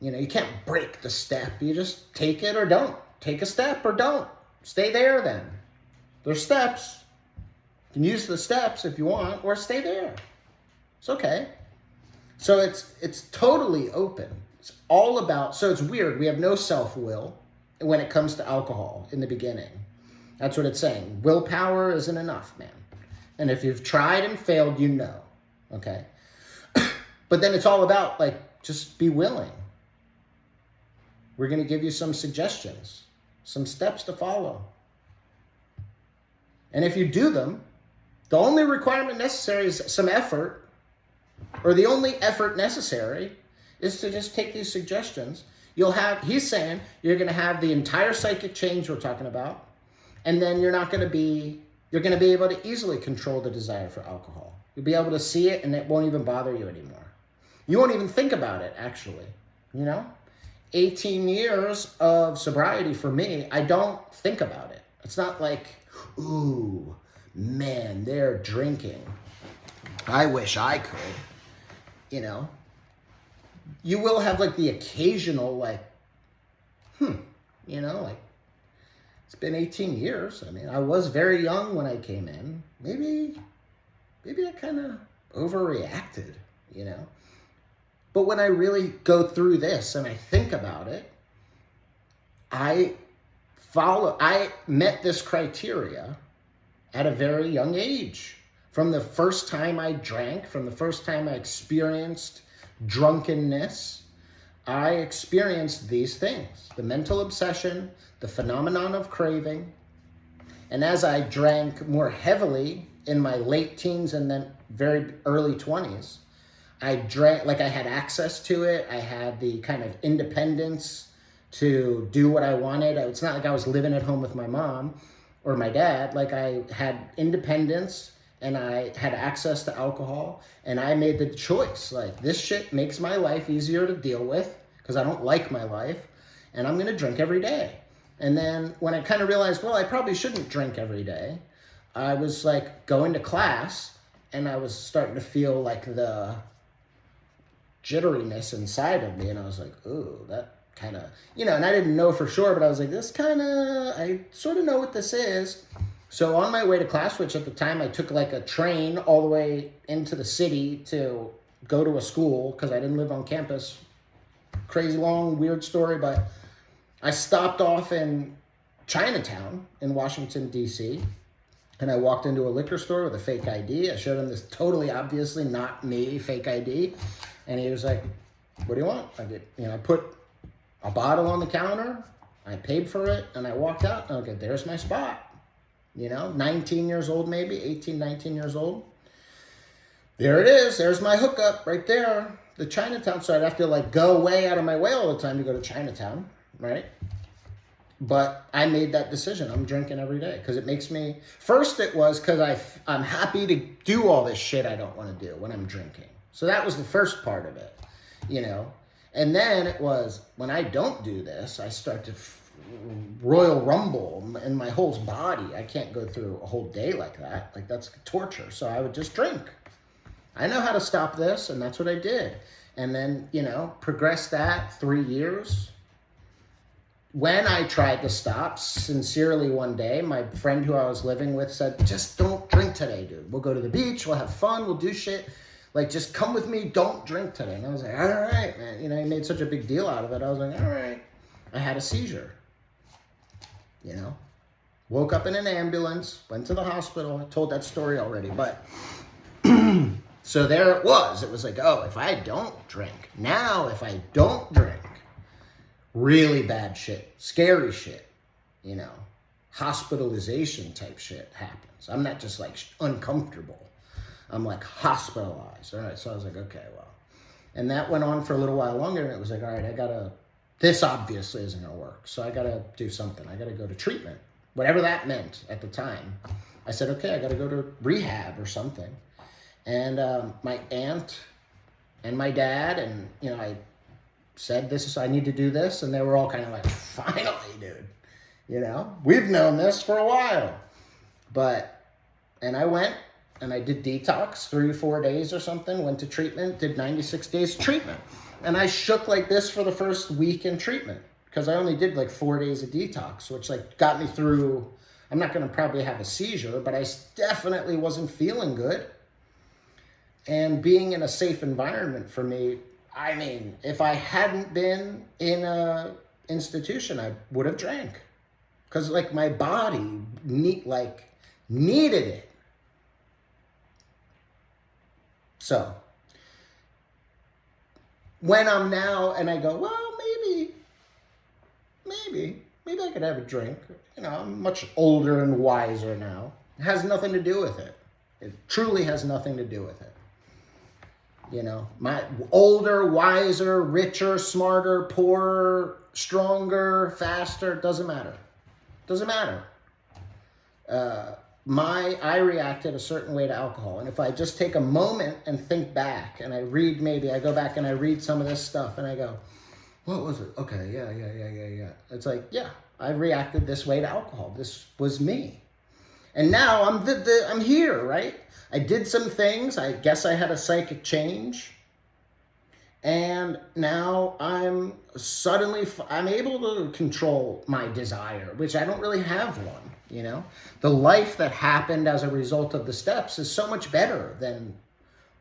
you know, you can't break the step. You just take it or don't. Take a step or don't. Stay there then. There's steps. You can use the steps if you want, or stay there. It's okay. So it's totally open. It's all about, so it's weird. We have no self-will when it comes to alcohol in the beginning. That's what it's saying. Willpower isn't enough, man. And if you've tried and failed, you know. Okay? But then it's all about, like, just be willing. We're going to give you some suggestions, some steps to follow. And if you do them, the only requirement necessary is some effort, or the only effort necessary is to just take these suggestions. He's saying, you're going to have the entire psychic change we're talking about, and then you're going to be able to easily control the desire for alcohol. You'll be able to see it, and it won't even bother you anymore. You won't even think about it, actually, you know? 18 years of sobriety for me, I don't think about it. It's not like, ooh, man, they're drinking. I wish I could, you know. You will have like the occasional like, you know, like it's been 18 years. I mean, I was very young when I came in. Maybe I kind of overreacted, you know. But when I really go through this and I think about it, I met this criteria at a very young age. From the first time I drank, from the first time I experienced drunkenness, I experienced these things: the mental obsession, the phenomenon of craving. And as I drank more heavily in my late teens and then very early 20s, I drank, like I had access to it. I had the kind of independence to do what I wanted. It's not like I was living at home with my mom or my dad. Like I had independence and I had access to alcohol, and I made the choice. Like, this shit makes my life easier to deal with because I don't like my life, and I'm going to drink every day. And then when I kind of realized, well, I probably shouldn't drink every day, I was like going to class and I was starting to feel like the jitteriness inside of me, and I was like, ooh, that kind of, you know, and I didn't know for sure, but I was like, I sort of know what this is. So on my way to class, which at the time I took like a train all the way into the city to go to a school because I didn't live on campus. Crazy long, weird story, but I stopped off in Chinatown in Washington, D.C., and I walked into a liquor store with a fake ID. I showed him this totally obviously not me fake ID. And he was like, what do you want? I put a bottle on the counter. I paid for it and I walked out. Okay, there's my spot. You know, 19 years old, maybe 18, 19 years old. there it is. There's my hookup right there. The Chinatown. So I'd have to like go way out of my way all the time to go to Chinatown, right? But I made that decision. I'm drinking every day because it makes me... First it was because I'm happy to do all this shit I don't want to do when I'm drinking. So that was the first part of it, you know? And then it was, when I don't do this, I start to royal rumble in my whole body. I can't go through a whole day like that. Like, that's torture. So I would just drink. I know how to stop this, and that's what I did. And then, you know, progressed that 3 years. When I tried to stop, sincerely one day, my friend who I was living with said, just don't drink today, dude. We'll go to the beach, we'll have fun, we'll do shit. Like, just come with me, don't drink today. And I was like, all right, man. You know, he made such a big deal out of it. I was like, all right. I had a seizure, you know. Woke up in an ambulance, went to the hospital. I told that story already, but... So there it was. It was like, oh, if I don't drink, now if I don't drink, really bad shit, scary shit, you know, hospitalization type shit happens. I'm not just like uncomfortable. I'm like hospitalized. All right. So I was like, okay, well, and that went on for a little while longer. And it was like, all right, this obviously isn't going to work. So I got to do something. I got to go to treatment, whatever that meant at the time. I said, okay, I got to go to rehab or something. And my aunt and my dad, and, you know, I said I need to do this. And they were all kind of like, finally, dude, you know, we've known this for a while. And I went and I did detox 3 or 4 days or something, went to treatment, did 96 days treatment. And I shook like this for the first week in treatment because I only did like 4 days of detox, which like got me through. I'm not going to probably have a seizure, but I definitely wasn't feeling good. And being in a safe environment for me, I mean, if I hadn't been in a institution, I would have drank. Because, like, my body needed it. So, when I'm now, and I go, well, maybe I could have a drink. You know, I'm much older and wiser now. It has nothing to do with it. It truly has nothing to do with it. You know, my older, wiser, richer, smarter, poorer, stronger, faster, doesn't matter. Doesn't matter. I reacted a certain way to alcohol. And if I just take a moment and think back and I go back and I read some of this stuff and I go, what was it? Okay, yeah. It's like, yeah, I reacted this way to alcohol. This was me. And now I'm here, right? I did some things. I guess I had a psychic change. And now I'm able to control my desire, which I don't really have one, you know? The life that happened as a result of the steps is so much better than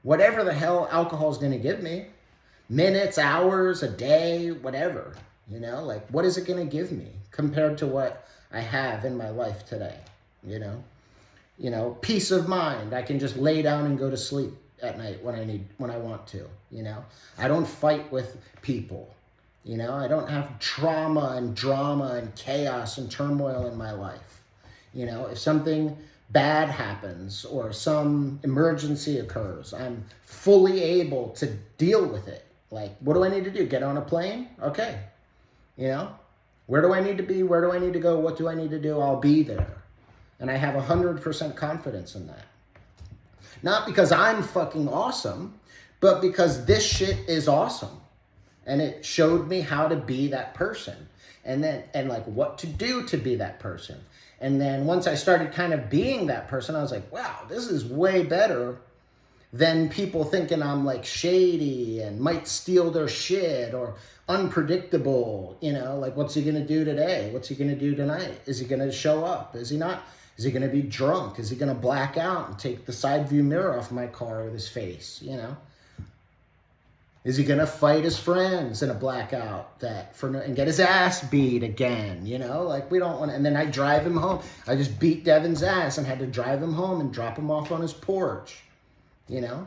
whatever the hell alcohol is going to give me. Minutes, hours, a day, whatever, you know? Like, what is it going to give me compared to what I have in my life today, you know? You know, peace of mind. I can just lay down and go to sleep at night when I want to, you know. I don't fight with people, you know. I don't have trauma and drama and chaos and turmoil in my life. You know, if something bad happens or some emergency occurs, I'm fully able to deal with it. Like, what do I need to do? Get on a plane? Okay. You know, where do I need to be? Where do I need to go? What do I need to do? I'll be there. And I have 100% confidence in that. Not because I'm fucking awesome, but because this shit is awesome. And it showed me how to be that person. And like what to do to be that person. And then once I started kind of being that person, I was like, wow, this is way better than people thinking I'm like shady and might steal their shit or unpredictable. You know, like what's he going to do today? What's he going to do tonight? Is he going to show up? Is he not? Is he going to be drunk? Is he going to black out and take the side view mirror off my car with his face, you know? Is he going to fight his friends in a blackout and get his ass beat again, you know? Like, we don't want to. And then I drive him home. I just beat Devin's ass and had to drive him home and drop him off on his porch, you know?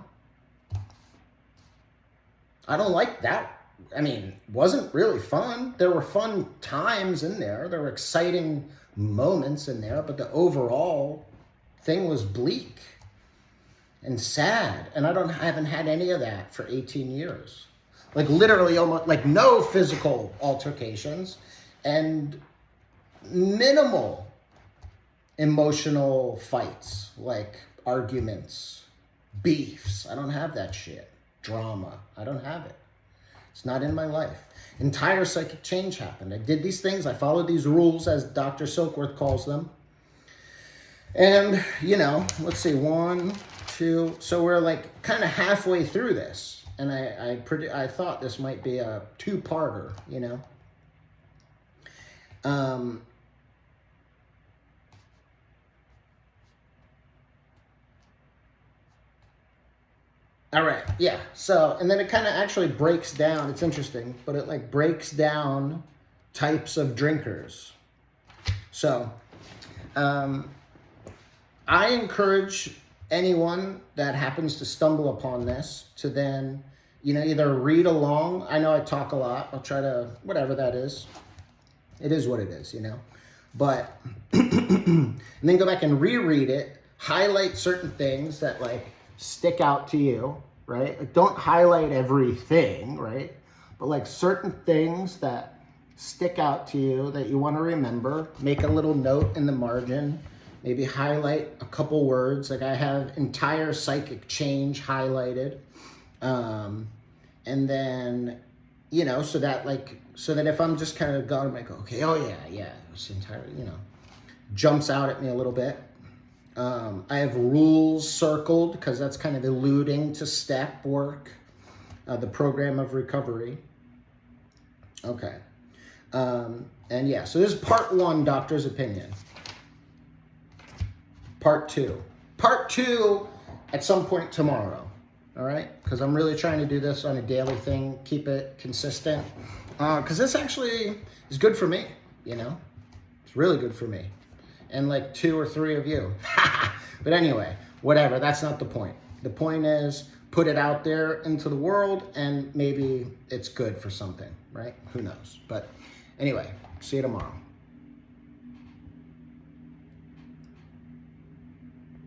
I don't like that. I mean, it wasn't really fun. There were fun times in there. There were exciting moments in there, but the overall thing was bleak. and sad. And I haven't had any of that for 18 years. Like literally almost like no physical altercations and minimal emotional fights, like arguments, beefs. I don't have that shit. Drama. I don't have it. It's not in my life. Entire psychic change happened. I did these things. I followed these rules, as Dr. Silkworth calls them. And, you know, let's see, 1, 2. So we're like kind of halfway through this. And I thought this might be a 2-parter, you know. All right, yeah. So, and then it kind of actually breaks down. It's interesting, but it like breaks down types of drinkers. So, I encourage anyone that happens to stumble upon this to then, you know, either read along. I know I talk a lot. I'll try to, whatever that is. It is what it is, you know. But, and then go back and reread it, highlight certain things that like stick out to you, right? Like don't highlight everything, right? But like certain things that stick out to you that you want to remember, make a little note in the margin, maybe highlight a couple words. Like I have entire psychic change highlighted. And then, you know, so that if I'm just kind of going, I go, okay, oh yeah, this entire, you know, jumps out at me a little bit. I have rules circled because that's kind of alluding to step work, the program of recovery. Okay. And yeah, so this is part 1, doctor's opinion. Part 2. Part 2 at some point tomorrow. All right? Because I'm really trying to do this on a daily thing, keep it consistent. Because this actually is good for me, you know? It's really good for me. And like 2 or 3 of you. But anyway, whatever, that's not the point. The point is put it out there into the world and maybe it's good for something, right? Who knows? But anyway, see you tomorrow.